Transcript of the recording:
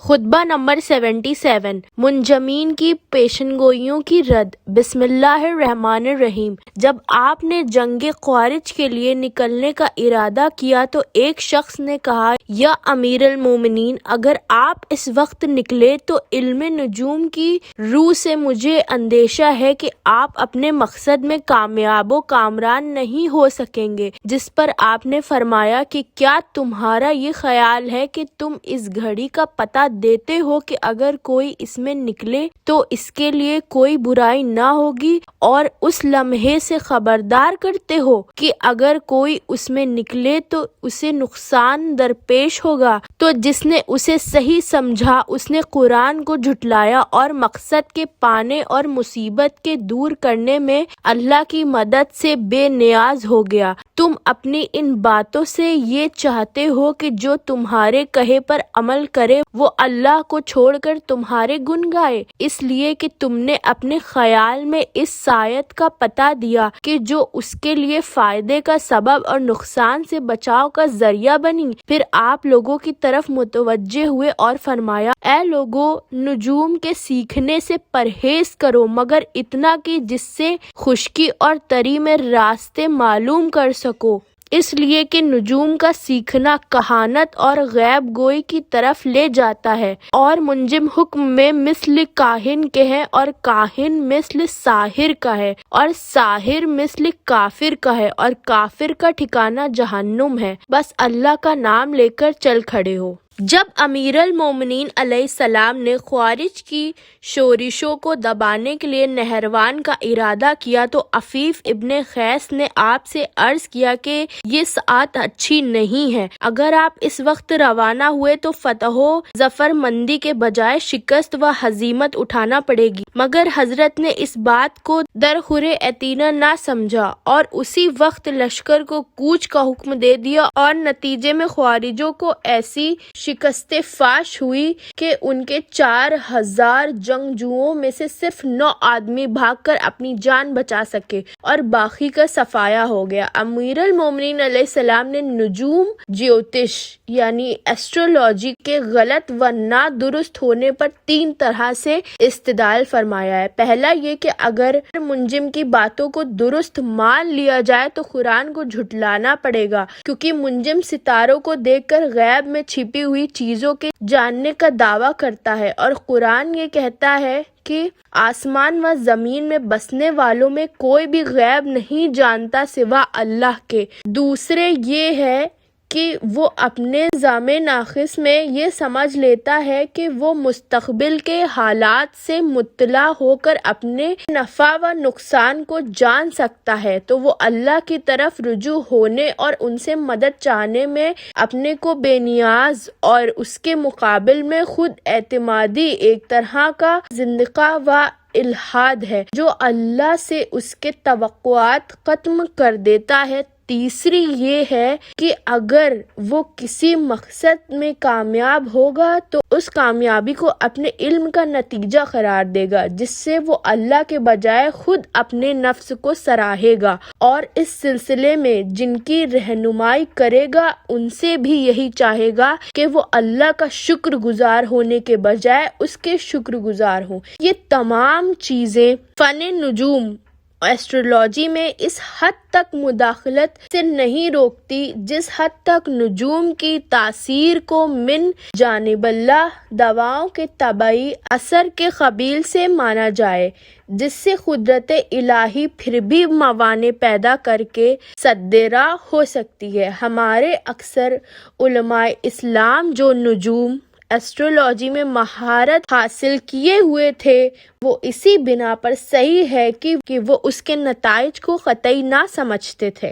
خطبہ نمبر 77 منجمین کی پیشن گوئیوں کی رد۔ بسم اللہ الرحمن الرحیم۔ جب آپ نے جنگ خوارج کے لیے نکلنے کا ارادہ کیا تو ایک شخص نے کہا، یا امیر المومنین، اگر آپ اس وقت نکلے تو علم نجوم کی روح سے مجھے اندیشہ ہے کہ آپ اپنے مقصد میں کامیاب و کامران نہیں ہو سکیں گے۔ جس پر آپ نے فرمایا کہ کیا تمہارا یہ خیال ہے کہ تم اس گھڑی کا پتہ دیتے ہو کہ اگر کوئی اس میں نکلے تو اس کے لیے کوئی برائی نہ ہوگی، اور اس لمحے سے خبردار کرتے ہو کہ اگر کوئی اس میں نکلے تو اسے نقصان درپیش ہوگا؟ تو جس نے اسے صحیح سمجھا اس نے قرآن کو جھٹلایا اور مقصد کے پانے اور مصیبت کے دور کرنے میں اللہ کی مدد سے بے نیاز ہو گیا۔ تم اپنی ان باتوں سے یہ چاہتے ہو کہ جو تمہارے کہے پر عمل کرے وہ اللہ کو چھوڑ کر تمہارے گن گائے، اس لیے کہ تم نے اپنے خیال میں اس سائت کا پتہ دیا کہ جو اس کے لیے فائدے کا سبب اور نقصان سے بچاؤ کا ذریعہ بنی۔ پھر آپ لوگوں کی طرف متوجہ ہوئے اور فرمایا، اے لوگو، نجوم کے سیکھنے سے پرہیز کرو مگر اتنا کہ جس سے خشکی اور تری میں راستے معلوم کر سکو، اس لیے کہ نجوم کا سیکھنا کہانت اور غیب گوئی کی طرف لے جاتا ہے، اور منجم حکم میں مثل کاہن کے ہے، اور کاہن مثل ساحر کا ہے، اور ساحر مثل کافر کا ہے، اور کافر کا ٹھکانہ جہنم ہے۔ بس اللہ کا نام لے کر چل کھڑے ہو۔ جب امیر المومنین علیہ السلام نے خوارج کی شورشوں کو دبانے کے لیے نہروان کا ارادہ کیا تو عفیف ابن قیس نے آپ سے عرض کیا کہ یہ ساعت اچھی نہیں ہے، اگر آپ اس وقت روانہ ہوئے تو فتح و ظفر مندی کے بجائے شکست و ہزیمت اٹھانا پڑے گی۔ مگر حضرت نے اس بات کو درخور اعتنا نہ سمجھا اور اسی وقت لشکر کو کوچ کا حکم دے دیا، اور نتیجے میں خوارجوں کو ایسی شکست فاش ہوئی کہ ان کے 4000 جنگجوؤں میں سے صرف 9 آدمی بھاگ کر اپنی جان بچا سکے اور باقی کا صفایا ہو گیا۔ امیر المومنین علیہ السلام نے نجوم جیوتش یعنی ایسٹرولوجی کے غلط و نادرست ہونے پر 3 طرح سے استدلال فرمایا ہے۔ پہلا یہ کہ اگر منجم کی باتوں کو درست مان لیا جائے تو قرآن کو جھٹلانا پڑے گا، کیونکہ منجم ستاروں کو دیکھ کر غیب میں چھپی ہوئی چیزوں کے جاننے کا دعویٰ کرتا ہے، اور قرآن یہ کہتا ہے کہ آسمان و زمین میں بسنے والوں میں کوئی بھی غیب نہیں جانتا سوا اللہ کے۔ دوسرے یہ ہے کہ وہ اپنے نظام ناقص میں یہ سمجھ لیتا ہے کہ وہ مستقبل کے حالات سے مطلع ہو کر اپنے نفع و نقصان کو جان سکتا ہے، تو وہ اللہ کی طرف رجوع ہونے اور ان سے مدد چاہنے میں اپنے کو بے نیاز اور اس کے مقابل میں خود اعتمادی ایک طرح کا زندقہ و الحاد ہے جو اللہ سے اس کے توقعات ختم کر دیتا ہے۔ تیسری یہ ہے کہ اگر وہ کسی مقصد میں کامیاب ہوگا تو اس کامیابی کو اپنے علم کا نتیجہ قرار دے گا، جس سے وہ اللہ کے بجائے خود اپنے نفس کو سراہے گا، اور اس سلسلے میں جن کی رہنمائی کرے گا ان سے بھی یہی چاہے گا کہ وہ اللہ کا شکر گزار ہونے کے بجائے اس کے شکر گزار ہوں۔ یہ تمام چیزیں فن نجوم ایسٹرولوجی میں اس حد تک مداخلت سے نہیں روکتی جس حد تک نجوم کی تاثیر کو من جانب اللہ دواؤں کے طبعی اثر کے قبیل سے مانا جائے، جس سے قدرت الہی پھر بھی موانع پیدا کر کے سد راہ ہو سکتی ہے۔ ہمارے اکثر علماء اسلام جو نجوم ایسٹرولوجی میں مہارت حاصل کیے ہوئے تھے وہ اسی بنا پر صحیح ہے کہ وہ اس کے نتائج کو قطعی نہ سمجھتے تھے۔